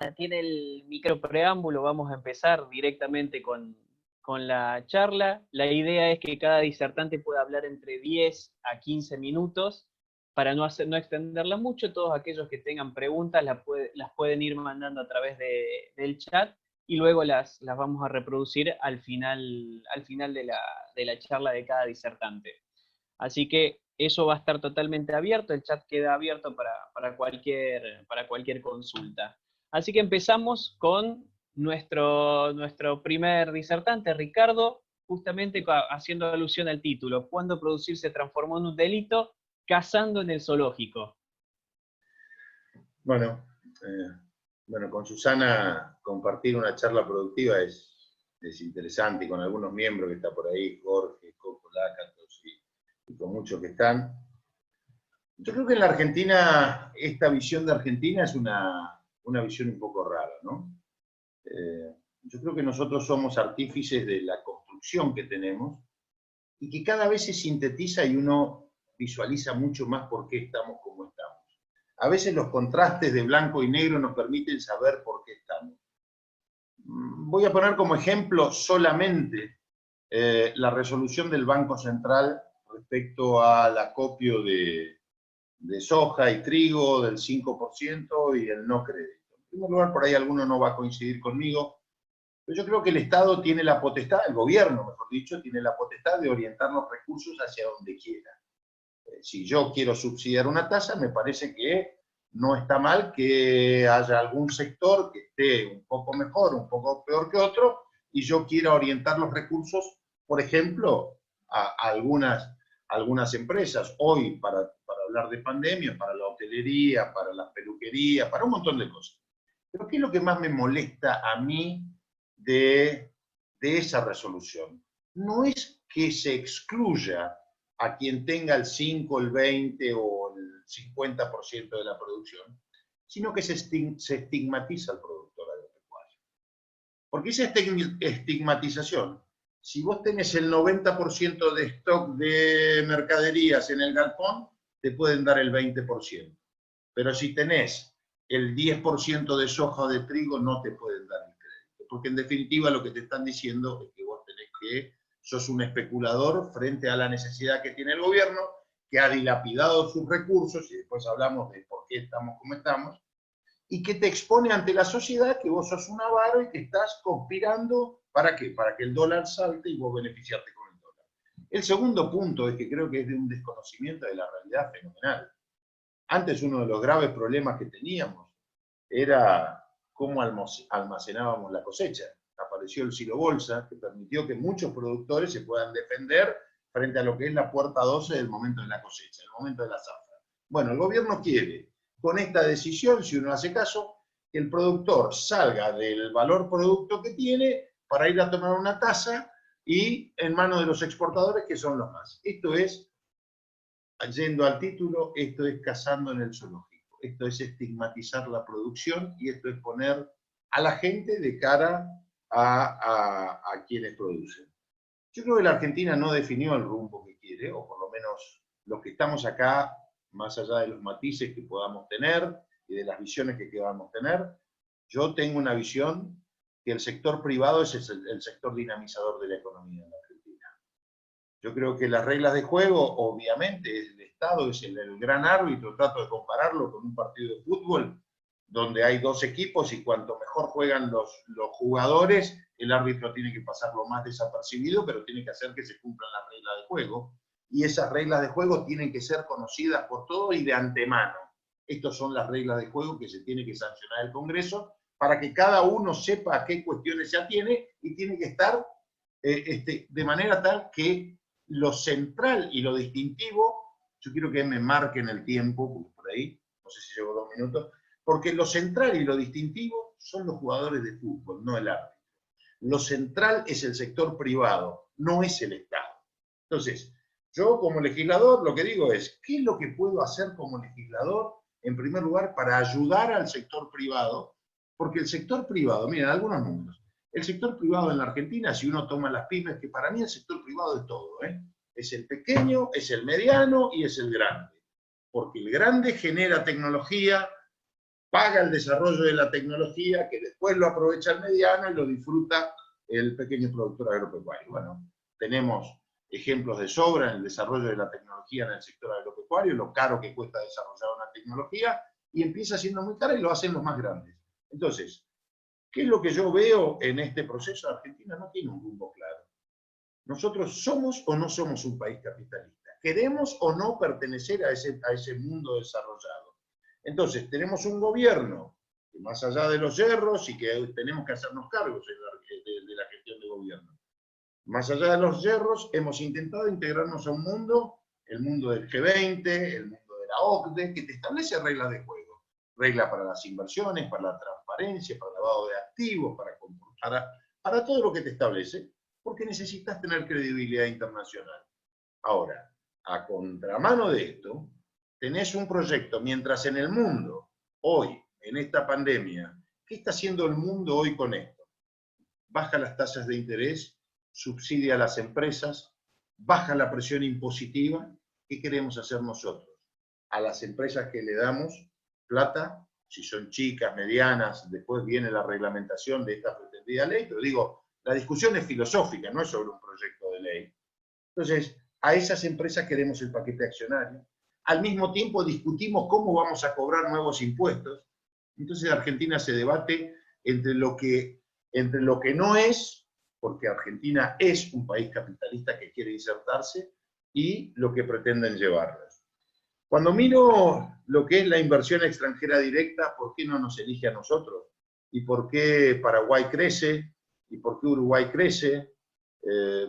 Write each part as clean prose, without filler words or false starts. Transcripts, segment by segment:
tiene el micro preámbulo, vamos a empezar directamente con la charla. La idea es que cada disertante pueda hablar entre 10 a 15 minutos para no extenderla mucho. Todos aquellos que tengan preguntas las pueden ir mandando a través del chat y luego las vamos a reproducir al final de la charla de cada disertante. Así que eso va a estar totalmente abierto, el chat queda abierto para cualquier consulta. Así que empezamos con nuestro primer disertante, Ricardo, justamente haciendo alusión al título, ¿cuándo producir se transformó en un delito? Cazando en el zoológico. Bueno, con Susana compartir una charla productiva es interesante, y con algunos miembros que está por ahí, Jorge, Coco, Lácatos y con muchos que están. Yo creo que en la Argentina, esta visión de Argentina es una visión un poco rara, ¿no? Yo creo que nosotros somos artífices de la construcción que tenemos y que cada vez se sintetiza y uno visualiza mucho más por qué estamos como estamos. A veces los contrastes de blanco y negro nos permiten saber por qué estamos. Voy a poner como ejemplo solamente la resolución del Banco Central respecto al acopio de soja y trigo del 5% y el no crédito. En primer lugar, por ahí alguno no va a coincidir conmigo, pero yo creo que el Estado tiene la potestad, el gobierno, mejor dicho, tiene la potestad de orientar los recursos hacia donde quiera. Si yo quiero subsidiar una tasa, me parece que no está mal que haya algún sector que esté un poco mejor, un poco peor que otro, y yo quiera orientar los recursos, por ejemplo, a algunas empresas. Hoy, para hablar de pandemia, para la hotelería, para las peluquerías, para un montón de cosas. Pero ¿qué es lo que más me molesta a mí de esa resolución? No es que se excluya a quien tenga el 5, el 20 o el 50% de la producción, sino que se estigmatiza al productor agropecuario. Porque esa estigmatización, si vos tenés el 90% de stock de mercaderías en el galpón, te pueden dar el 20%. Pero si tenés el 10% de soja o de trigo, no te pueden dar el crédito. Porque en definitiva lo que te están diciendo es que vos tenés que sos un especulador frente a la necesidad que tiene el gobierno, que ha dilapidado sus recursos, y después hablamos de por qué estamos como estamos, y que te expone ante la sociedad que vos sos un avaro y que estás conspirando, ¿para qué? Para que el dólar salte y vos beneficiarte con el dólar. El segundo punto es que creo que es de un desconocimiento de la realidad fenomenal. Antes uno de los graves problemas que teníamos era cómo almacenábamos la cosecha. Apareció el silo bolsa, que permitió que muchos productores se puedan defender frente a lo que es la puerta 12 del momento de la cosecha, el momento de la zafra. Bueno, el gobierno quiere, con esta decisión, si uno hace caso, que el productor salga del valor producto que tiene para ir a tomar una tasa y en manos de los exportadores, que son los más. Esto es, yendo al título, esto es cazando en el zoológico. Esto es estigmatizar la producción y esto es poner a la gente de cara a quienes producen. Yo creo que la Argentina no definió el rumbo que quiere, o por lo menos los que estamos acá, más allá de los matices que podamos tener y de las visiones que podamos tener, yo tengo una visión que el sector privado es el sector dinamizador de la economía en la Argentina. Yo creo que las reglas de juego, obviamente, el Estado es el gran árbitro, trato de compararlo con un partido de fútbol, donde hay dos equipos y cuanto mejor juegan los jugadores, el árbitro tiene que pasarlo más desapercibido, pero tiene que hacer que se cumplan las reglas de juego. Y esas reglas de juego tienen que ser conocidas por todos y de antemano. Estas son las reglas de juego que se tiene que sancionar el Congreso para que cada uno sepa a qué cuestiones se atiene y tiene que estar de manera tal que lo central y lo distintivo, yo quiero que me marquen el tiempo, porque por ahí, no sé si llevo 2 minutos, porque lo central y lo distintivo son los jugadores de fútbol, no el árbitro. Lo central es el sector privado, no es el Estado. Entonces, yo como legislador lo que digo es, ¿qué es lo que puedo hacer como legislador, en primer lugar, para ayudar al sector privado? Porque el sector privado, miren, algunos números. El sector privado en la Argentina, si uno toma las pymes, que para mí el sector privado es todo, ¿eh? Es el pequeño, es el mediano y es el grande. Porque el grande genera tecnología, paga el desarrollo de la tecnología, que después lo aprovecha el mediano y lo disfruta el pequeño productor agropecuario. Bueno, tenemos ejemplos de sobra en el desarrollo de la tecnología en el sector agropecuario, lo caro que cuesta desarrollar una tecnología, y empieza siendo muy cara y lo hacen los más grandes. Entonces, ¿qué es lo que yo veo en este proceso? Argentina no tiene un rumbo claro. Nosotros somos o no somos un país capitalista. ¿Queremos o no pertenecer a ese mundo desarrollado? Entonces, tenemos un gobierno que más allá de los yerros y que tenemos que hacernos cargos de la gestión de gobierno. Más allá de los yerros, hemos intentado integrarnos a un mundo, el mundo del G20, el mundo de la OCDE, que te establece reglas de juego. Reglas para las inversiones, para la transparencia, para el lavado de activos, para todo lo que te establece, porque necesitas tener credibilidad internacional. Ahora, a contramano de esto, tenés un proyecto, mientras en el mundo, hoy, en esta pandemia, ¿qué está haciendo el mundo hoy con esto? Baja las tasas de interés, subsidia a las empresas, baja la presión impositiva. ¿Qué queremos hacer nosotros? A las empresas que le damos plata, si son chicas, medianas, después viene la reglamentación de esta pretendida ley, pero digo, la discusión es filosófica, no es sobre un proyecto de ley. Entonces, a esas empresas queremos el paquete accionario. Al mismo tiempo discutimos cómo vamos a cobrar nuevos impuestos. Entonces Argentina se debate entre lo que no es, porque Argentina es un país capitalista que quiere insertarse, y lo que pretenden llevarlas. Cuando miro lo que es la inversión extranjera directa, ¿por qué no nos elige a nosotros? ¿Y por qué Paraguay crece? ¿Y por qué Uruguay crece?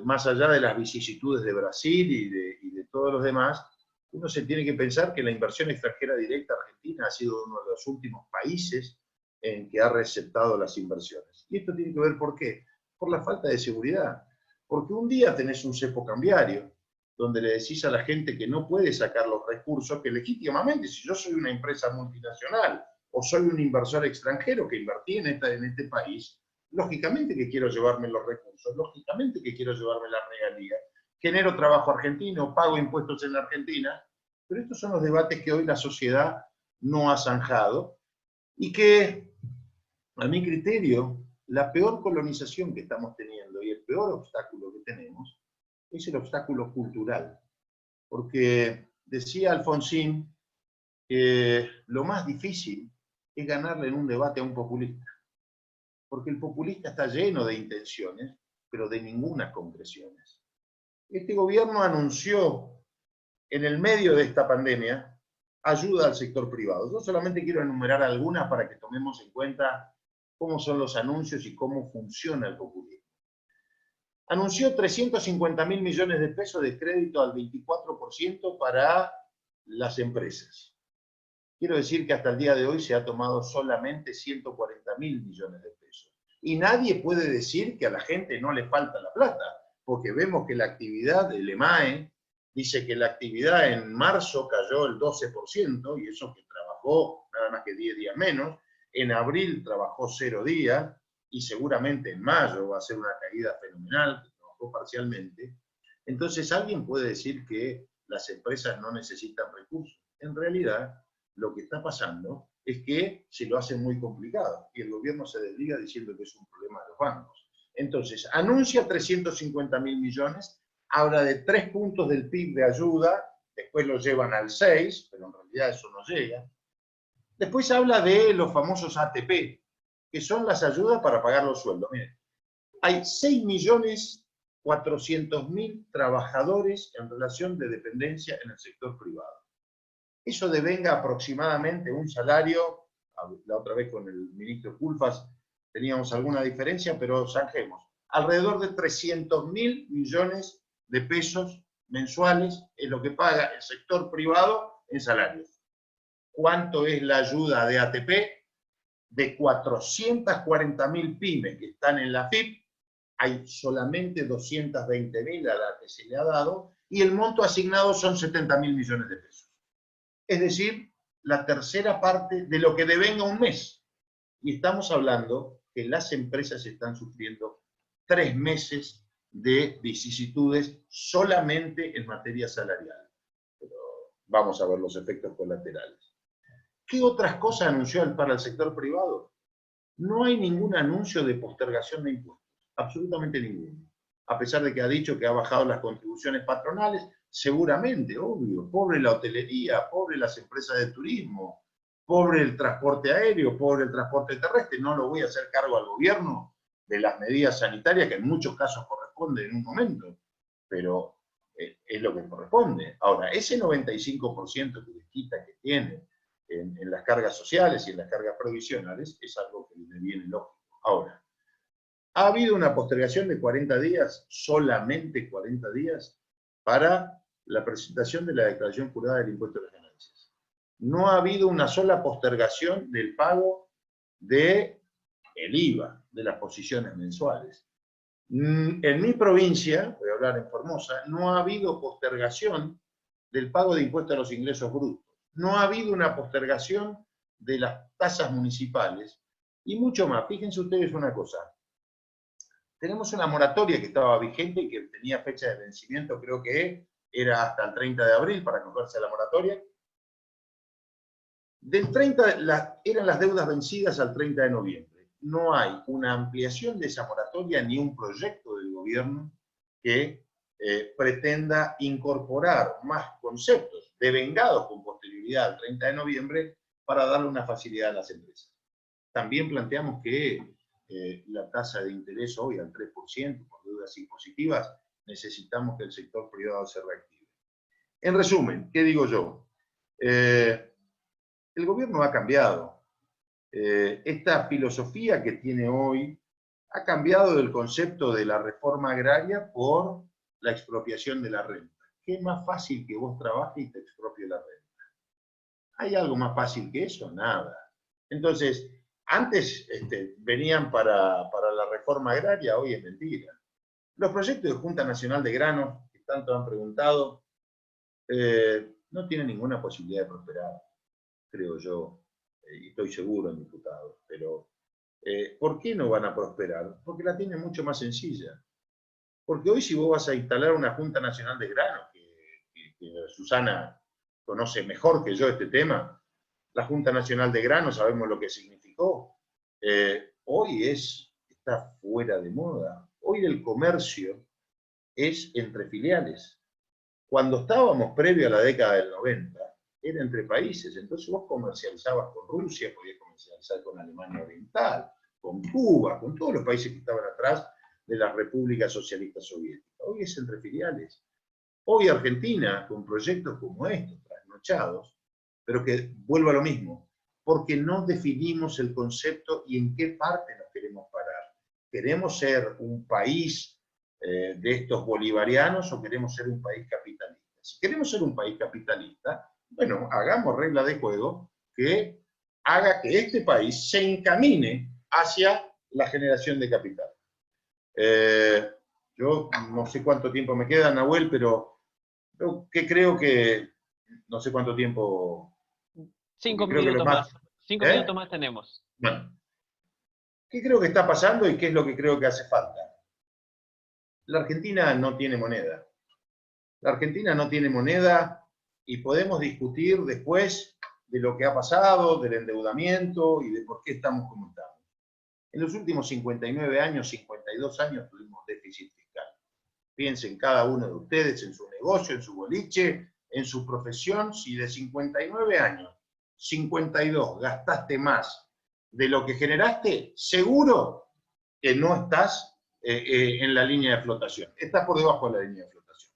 Más allá de las vicisitudes de Brasil y de todos los demás, uno se tiene que pensar que la inversión extranjera directa Argentina ha sido uno de los últimos países en que ha receptado las inversiones. Y esto tiene que ver ¿por qué? Por la falta de seguridad. Porque un día tenés un cepo cambiario, donde le decís a la gente que no puede sacar los recursos, que legítimamente, si yo soy una empresa multinacional o soy un inversor extranjero que invertí en este país, lógicamente que quiero llevarme los recursos, lógicamente que quiero llevarme la regalía, genero trabajo argentino, pago impuestos en la Argentina, pero estos son los debates que hoy la sociedad no ha zanjado y que, a mi criterio, la peor colonización que estamos teniendo y el peor obstáculo que tenemos es el obstáculo cultural. Porque decía Alfonsín que lo más difícil es ganarle en un debate a un populista. Porque el populista está lleno de intenciones, pero de ninguna concreciones. Este gobierno anunció en el medio de esta pandemia ayuda al sector privado. Yo solamente quiero enumerar algunas para que tomemos en cuenta cómo son los anuncios y cómo funciona el populismo. Anunció 350.000 millones de pesos de crédito al 24% para las empresas. Quiero decir que hasta el día de hoy se ha tomado solamente 140.000 millones de pesos. Y nadie puede decir que a la gente no le falta la plata, porque vemos que la actividad del EMAE dice que la actividad en marzo cayó el 12%, y eso que trabajó nada más que 10 días menos. En abril trabajó 0 días, y seguramente en mayo va a ser una caída fenomenal, que trabajó parcialmente. Entonces, ¿alguien puede decir que las empresas no necesitan recursos? En realidad, lo que está pasando es que se lo hace muy complicado, y el gobierno se desliga diciendo que es un problema de los bancos. Entonces, anuncia 350.000 millones, habla de 3 puntos del PIB de ayuda, después lo llevan al 6, pero en realidad eso no llega. Después habla de los famosos ATP, que son las ayudas para pagar los sueldos. Miren, hay 6.400.000 trabajadores en relación de dependencia en el sector privado. Eso devenga aproximadamente un salario, la otra vez con el ministro Culfas teníamos alguna diferencia, pero zanjemos, alrededor de 300.000 millones de pesos mensuales es lo que paga el sector privado en salarios. ¿Cuánto es la ayuda de ATP? De 440.000 pymes que están en la FIP, hay solamente 220.000 a la que se le ha dado, y el monto asignado son 70.000 millones de pesos. Es decir, la tercera parte de lo que devenga un mes. Y estamos hablando que las empresas están sufriendo 3 meses de vicisitudes solamente en materia salarial. Pero vamos a ver los efectos colaterales. ¿Qué otras cosas anunció para el sector privado? No hay ningún anuncio de postergación de impuestos, absolutamente ninguno. A pesar de que ha dicho que ha bajado las contribuciones patronales, seguramente, obvio, pobre la hotelería, pobre las empresas de turismo, pobre el transporte aéreo, pobre el transporte terrestre, no lo voy a hacer cargo al gobierno de las medidas sanitarias que en muchos casos corresponden en un momento, pero es lo que corresponde. Ahora, ese 95% que les quita que tiene en las cargas sociales y en las cargas provisionales es algo que le viene lógico. Ahora, ha habido una postergación de 40 días, solamente 40 días, para la presentación de la declaración jurada del impuesto a las ganancias. No ha habido una sola postergación del pago del IVA, de las posiciones mensuales. En mi provincia, voy a hablar en Formosa, no ha habido postergación del pago de impuestos a los ingresos brutos. No ha habido una postergación de las tasas municipales y mucho más. Fíjense ustedes una cosa. Tenemos una moratoria que estaba vigente y que tenía fecha de vencimiento, creo que era hasta el 30 de abril para acogerse a la moratoria. Del 30, eran las deudas vencidas al 30 de noviembre. No hay una ampliación de esa moratoria ni un proyecto del gobierno que pretenda incorporar más conceptos devengados con posterioridad al 30 de noviembre para darle una facilidad a las empresas. También planteamos que la tasa de interés hoy al 3% por deudas impositivas, necesitamos que el sector privado se reactive. En resumen, ¿qué digo yo? El gobierno ha cambiado. Esta filosofía que tiene hoy ha cambiado del concepto de la reforma agraria por la expropiación de la renta. ¿Qué es más fácil que vos trabajes y te expropie la renta? ¿Hay algo más fácil que eso? Nada. Entonces, antes venían para la reforma agraria, hoy es mentira. Los proyectos de Junta Nacional de Granos, que tanto han preguntado, no tienen ninguna posibilidad de prosperar, creo yo, y estoy seguro, diputados. Pero, ¿por qué no van a prosperar? Porque la tienen mucho más sencilla. Porque hoy si vos vas a instalar una Junta Nacional de Granos, que Susana conoce mejor que yo este tema, la Junta Nacional de Granos, sabemos lo que significó. Hoy está fuera de moda. Hoy el comercio es entre filiales. Cuando estábamos previo a la década del 90, era entre países. Entonces vos comercializabas con Rusia, podías comercializar con Alemania Oriental, con Cuba, con todos los países que estaban atrás de la República Socialista Soviética. Hoy es entre filiales. Hoy Argentina, con proyectos como estos, trasnochados, pero que vuelvo a lo mismo, porque no definimos el concepto y en qué parte nos queremos parar. ¿Queremos ser un país de estos bolivarianos o queremos ser un país capitalista? Si queremos ser un país capitalista, bueno, hagamos regla de juego que haga que este país se encamine hacia la generación de capital. Yo no sé cuánto tiempo me queda, Nahuel, pero creo que no sé cuánto tiempo. 5 minutos más. 5 minutos más tenemos. Bueno, ¿qué creo que está pasando y qué es lo que creo que hace falta? La Argentina no tiene moneda. La Argentina no tiene moneda y podemos discutir después de lo que ha pasado, del endeudamiento y de por qué estamos como estamos. En los últimos 59 años, 52 años tuvimos déficit fiscal. Piensen cada uno de ustedes en su negocio, en su boliche, en su profesión, si de 59 años, 52 gastaste más de lo que generaste, seguro que no estás en la línea de flotación. Estás por debajo de la línea de flotación.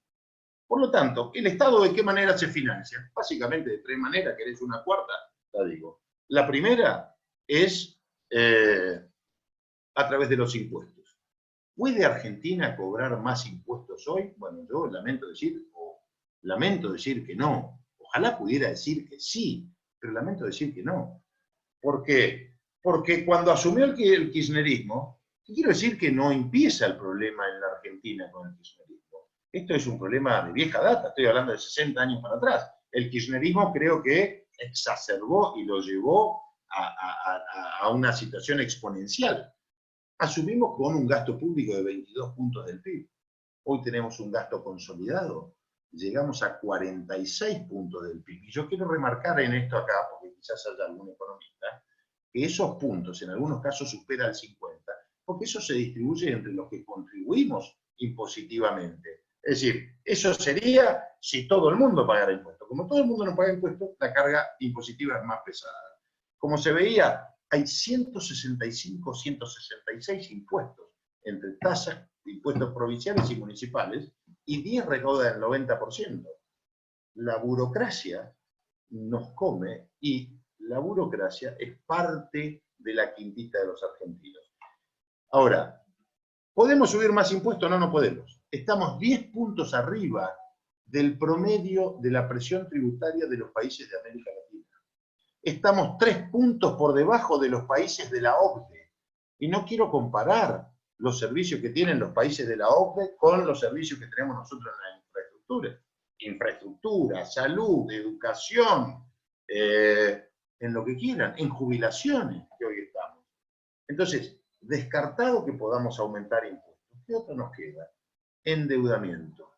Por lo tanto, ¿el Estado de qué manera se financia? Básicamente de 3 maneras, ¿querés una cuarta? La digo. La primera es a través de los impuestos. ¿Puede Argentina cobrar más impuestos hoy? Bueno, yo lamento decir que no. Ojalá pudiera decir que sí, pero lamento decir que no. ¿Por qué? Porque cuando asumió el kirchnerismo, quiero decir que no empieza el problema en la Argentina con el kirchnerismo. Esto es un problema de vieja data, estoy hablando de 60 años para atrás. El kirchnerismo creo que exacerbó y lo llevó a una situación exponencial. Asumimos con un gasto público de 22 puntos del PIB. Hoy tenemos un gasto consolidado llegamos a 46 puntos del PIB. Y yo quiero remarcar en esto acá, porque quizás haya algún economista, que esos puntos en algunos casos superan el 50, porque eso se distribuye entre los que contribuimos impositivamente. Es decir, eso sería si todo el mundo pagara impuestos. Como todo el mundo no paga impuestos, la carga impositiva es más pesada. Como se veía, hay 165, 166 impuestos, entre tasas, impuestos provinciales y municipales, y 10 recaudan el 90%. La burocracia nos come y la burocracia es parte de la quintita de los argentinos. Ahora, ¿podemos subir más impuestos? No, no podemos. Estamos 10 puntos arriba del promedio de la presión tributaria de los países de América Latina. Estamos 3 puntos por debajo de los países de la OCDE. Y no quiero comparar los servicios que tienen los países de la OCDE con los servicios que tenemos nosotros en la infraestructura. Infraestructura, salud, educación, en lo que quieran, en jubilaciones que hoy estamos. Entonces, descartado que podamos aumentar impuestos, ¿qué otro nos queda? Endeudamiento.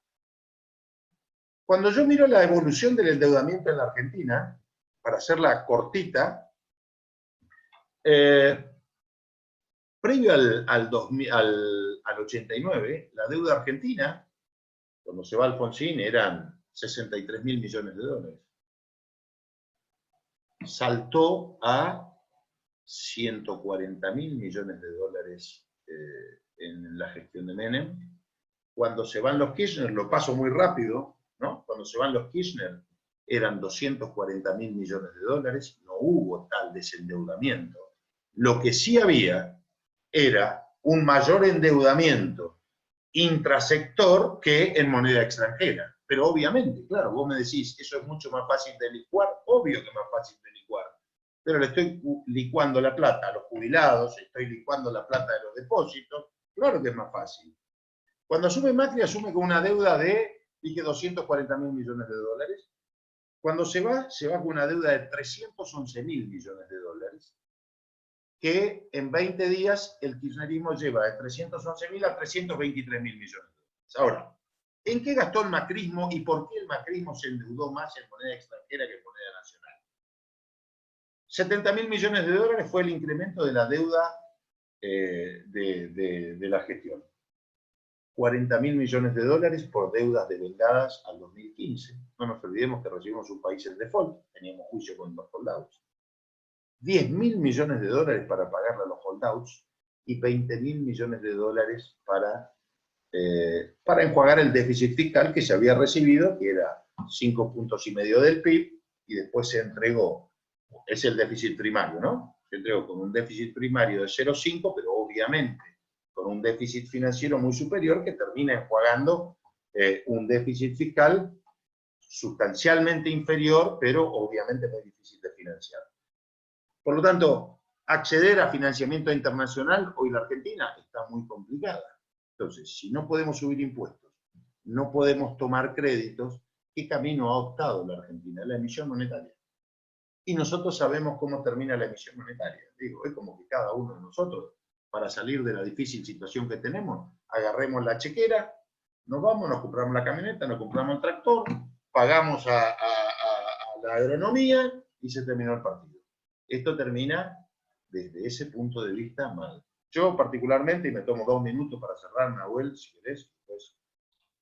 Cuando yo miro la evolución del endeudamiento en la Argentina, para hacerla cortita, previo al 89, la deuda argentina, cuando se va Alfonsín, eran 63.000 millones de dólares. Saltó a 140.000 millones de dólares en la gestión de Menem. Cuando se van los Kirchner, lo paso muy rápido, ¿no? Cuando se van los Kirchner eran 240.000 millones de dólares, no hubo tal desendeudamiento. Lo que sí había era un mayor endeudamiento intrasector que en moneda extranjera. Pero obviamente, claro, vos me decís, eso es mucho más fácil de licuar, obvio que es más fácil de licuar, pero le estoy licuando la plata a los jubilados, estoy licuando la plata de los depósitos, claro que es más fácil. Cuando asume Macri, asume con una deuda de, dije, 240.000 millones de dólares. Cuando se va con una deuda de 311.000 millones de dólares, que en 20 días el kirchnerismo lleva de 311.000 a 323.000 millones de dólares. Ahora, ¿en qué gastó el macrismo y por qué el macrismo se endeudó más en moneda extranjera que en moneda nacional? 70.000 millones de dólares fue el incremento de la deuda de la gestión. 40.000 millones de dólares por deudas devengadas al 2015. No nos olvidemos que recibimos un país en default, teníamos juicio con los holdouts. 10.000 millones de dólares para pagarle a los holdouts y 20.000 millones de dólares para enjuagar el déficit fiscal que se había recibido, que era 5,5 puntos del PIB, y después se entregó, es el déficit primario, ¿no? Se entregó con un déficit primario de 0,5, pero obviamente con un déficit financiero muy superior que termina enjuagando un déficit fiscal sustancialmente inferior, pero obviamente muy difícil de financiar. Por lo tanto, acceder a financiamiento internacional, hoy la Argentina está muy complicada. Entonces, si no podemos subir impuestos, no podemos tomar créditos, ¿qué camino ha optado la Argentina? La emisión monetaria. Y nosotros sabemos cómo termina la emisión monetaria. Digo, es como que cada uno de nosotros, para salir de la difícil situación que tenemos, agarremos la chequera, nos vamos, nos compramos la camioneta, nos compramos el tractor, pagamos a la agronomía y se terminó el partido. Esto termina desde ese punto de vista mal. Yo particularmente, y me tomo 2 minutos para cerrar, Nahuel, si querés. Pues,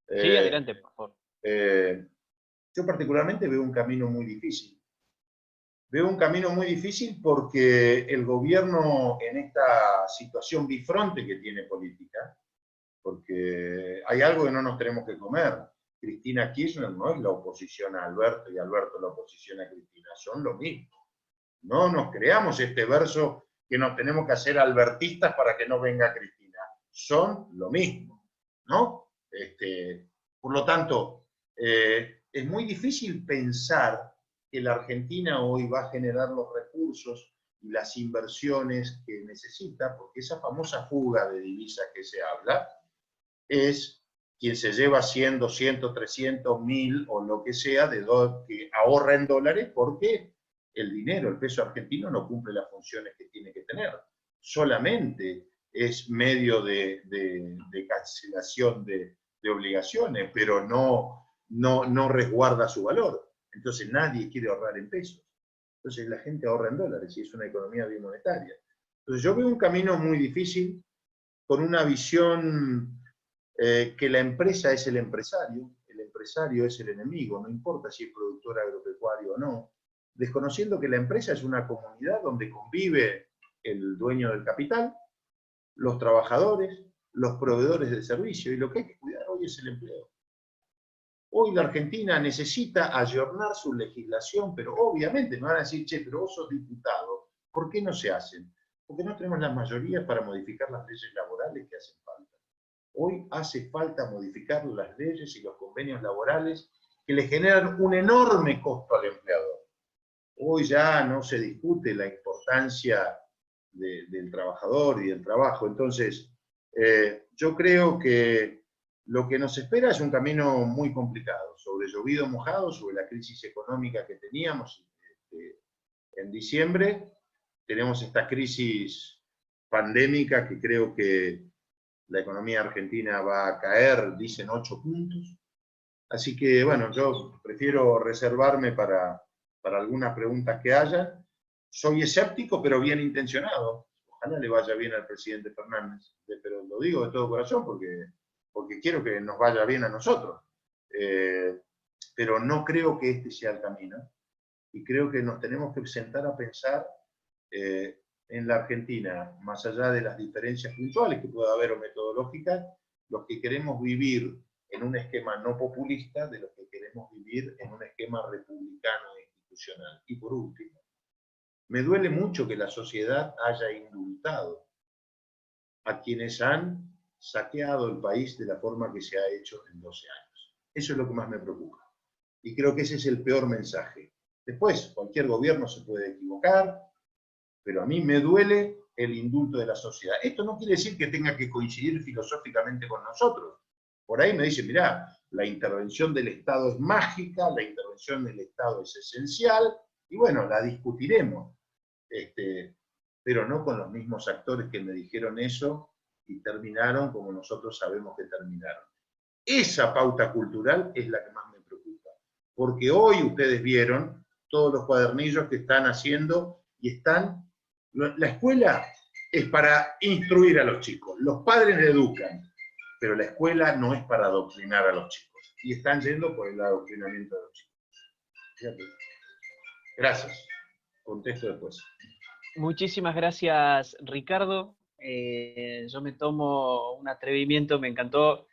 sí, adelante, por favor. Yo particularmente veo un camino muy difícil. Veo un camino muy difícil porque el gobierno en esta situación bifronte que tiene política, porque hay algo que no nos tenemos que comer. Cristina Kirchner no es la oposición a Alberto y Alberto la oposición a Cristina, son lo mismo. No nos creamos este verso que nos tenemos que hacer albertistas para que no venga Cristina. Son lo mismo, ¿no? Por lo tanto, es muy difícil pensar que la Argentina hoy va a generar los recursos y las inversiones que necesita, porque esa famosa fuga de divisas que se habla es quien se lleva 100, 200, 300, 1.000 o lo que sea que ahorra en dólares porque el dinero, el peso argentino no cumple las funciones que tiene que tener. Solamente es medio de cancelación de obligaciones, pero no no resguarda su valor. Entonces nadie quiere ahorrar en pesos. Entonces la gente ahorra en dólares y es una economía bimonetaria. Entonces yo veo un camino muy difícil, con una visión que la empresa es el empresario es el enemigo, no importa si es productor agropecuario o no, desconociendo que la empresa es una comunidad donde convive el dueño del capital, los trabajadores, los proveedores del servicio, y lo que hay que cuidar hoy es el empleo. Hoy la Argentina necesita ayornar su legislación, pero obviamente me van a decir, che, pero vos sos diputado, ¿por qué no se hacen? Porque no tenemos las mayorías para modificar las leyes laborales que hacen falta. Hoy hace falta modificar las leyes y los convenios laborales que le generan un enorme costo al empleador. Hoy ya no se discute la importancia del trabajador y del trabajo. Entonces, yo creo que lo que nos espera es un camino muy complicado, sobre llovido mojado, sobre la crisis económica que teníamos en diciembre. Tenemos esta crisis pandémica que creo que la economía argentina va a caer, dicen 8 puntos. Así que, bueno, yo prefiero reservarme para algunas preguntas que haya. Soy escéptico, pero bien intencionado. Ojalá le vaya bien al presidente Fernández, pero lo digo de todo corazón porque quiero que nos vaya bien a nosotros. Pero no creo que este sea el camino. Y creo que nos tenemos que sentar a pensar en la Argentina, más allá de las diferencias puntuales que pueda haber o metodológicas, los que queremos vivir en un esquema no populista, de los que queremos vivir en un esquema republicano e institucional. Y por último, me duele mucho que la sociedad haya indultado a quienes han saqueado el país de la forma que se ha hecho en 12 años. Eso es lo que más me preocupa. Y creo que ese es el peor mensaje. Después, cualquier gobierno se puede equivocar, pero a mí me duele el indulto de la sociedad. Esto no quiere decir que tenga que coincidir filosóficamente con nosotros. Por ahí me dicen, mirá, la intervención del Estado es mágica, la intervención del Estado es esencial, y bueno, la discutiremos, pero no con los mismos actores que me dijeron eso y terminaron como nosotros sabemos que terminaron. Esa pauta cultural es la que más me preocupa, porque hoy ustedes vieron todos los cuadernillos que están haciendo y están... La escuela es para instruir a los chicos, los padres le educan, pero la escuela no es para adoctrinar a los chicos, y están yendo por el adoctrinamiento de los chicos. Fíjate. Gracias. Contesto después. Muchísimas gracias, Ricardo. Yo me tomo un atrevimiento, me encantó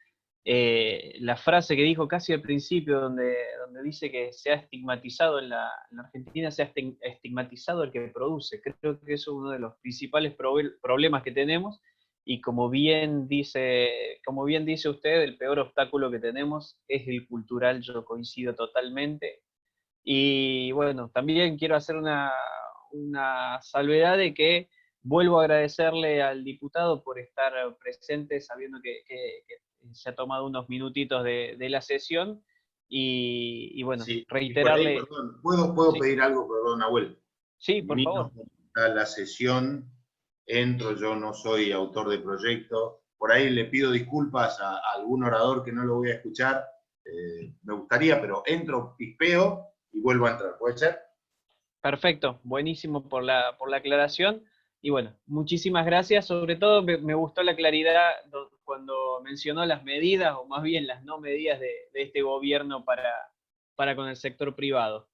la frase que dijo casi al principio, donde dice que se ha estigmatizado en la Argentina, se ha estigmatizado el que produce. Creo que eso es uno de los principales problemas que tenemos, y como bien dice usted, el peor obstáculo que tenemos es el cultural. Yo coincido totalmente. Y bueno, también quiero hacer una salvedad de que vuelvo a agradecerle al diputado por estar presente, sabiendo que se ha tomado unos minutitos de la sesión, y bueno, Sí, reiterarle... y por ahí, perdón, ¿puedo Sí, pedir algo, perdón, Nahuel? sí, por favor. A la sesión, entro, yo no soy autor de proyecto, por ahí le pido disculpas a algún orador que no lo voy a escuchar, me gustaría, pero entro, pispeo y vuelvo a entrar, ¿puede ser? Perfecto, buenísimo por la aclaración. Y bueno, muchísimas gracias. Sobre todo me gustó la claridad cuando mencionó las medidas, o más bien las no medidas de este gobierno para con el sector privado.